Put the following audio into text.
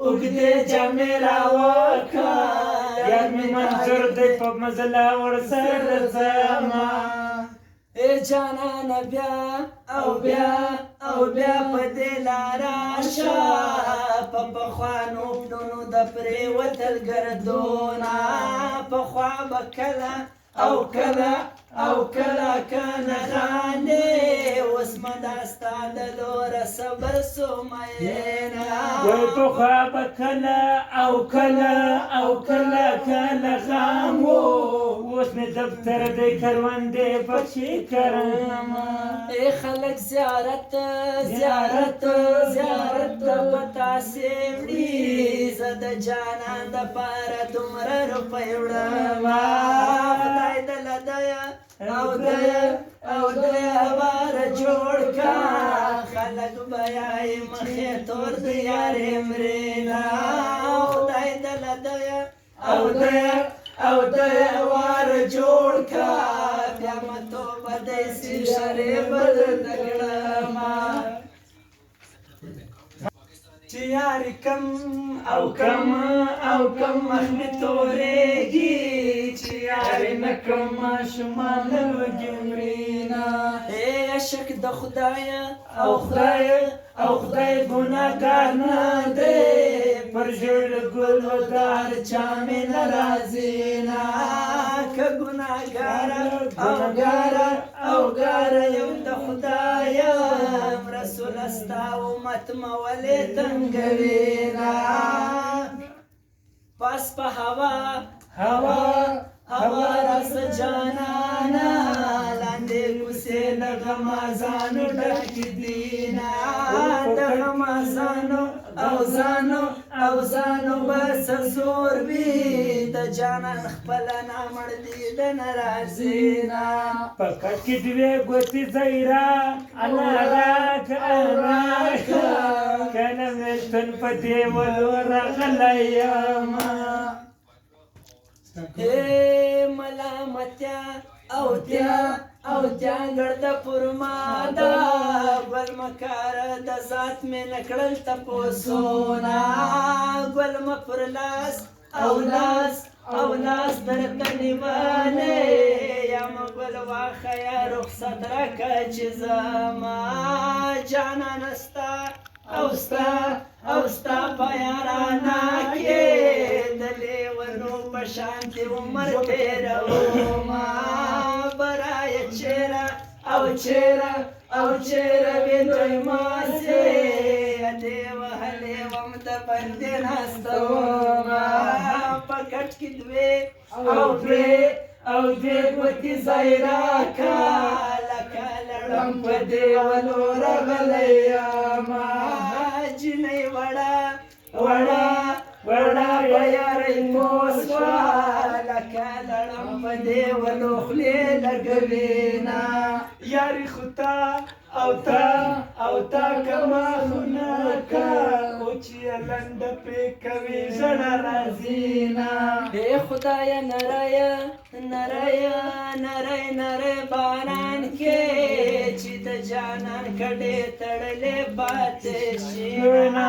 اوږدې جامې راوکړه یار مې منظور دی په مزله ورسره ځمه ای جانانه بیا او بیا په دې لاره شه په پخوانو پلونو د پرېوتل ګردونه پخوا به کله او کله نغانې اوس مه دا ستا د لوره صبر سو مینه وای پخوا به کله او کله غام و اوس مې دفتر دی کروندې پکښې کرم ای خلک زیارت په تاسې وړي زه د جانان دپاره دومره روپۍ وړم خدای دله ديه او ديه هواره جوړ کا خلک به یایي مخې تور د یارې مرینه خدای دله ديه او ديه هواره جوړ کا بیا مه توبه داسې شرې بدله کړمه چې یارې کم مخ مې تورېږي چې یارې نه کم ماشومان له لوږې مرینه ای عشق د خدایه او خدای ګناهګار نه دی پر ژړ ګل ودار چا مې نه راځي نه که ګناهګاره او ګاره یم د خدایه رسوله ستا امت مه ولې تنګوي نه پاس په هوا راسه جانانه لاندې کوڅې له غمازانو ډکې دي نه د غمازانو او ځانو به څه زور وي د جانان خپله نامړ دي د نه راځي نه په کټ کې دوې ګوتې زیره الله راکه کنه مې تن په دیولو راغلی یمه ملامتیا او تیا ګرده پر ما ده ګل مکاره د ذات مې نه کړل تپوسونه ګل مه پر لاس او لاس درته نیولې یم ګل واخیه رخصت راکه چې زما جانانه ستا او ستا په یارانه کې د لیونو په شانتې عمر تېرومه برایه چېره وې دوی مازې ادې وهلې وم د بندې ناسته ومه په کټ کې دوې او دوې ګوتې ځای راکه لکه لړم په دیولو راغلی یمه جنۍ وړه په یارۍ پوه شوه لکه لړم په دیولو خولې لګوي نه یارې خو تا او تا کما خونه که او چې یې لنډه پرې کوي ژړه راځي نه ای خدایه نری باران کې چې د جانان کډې تړلې پاتې شي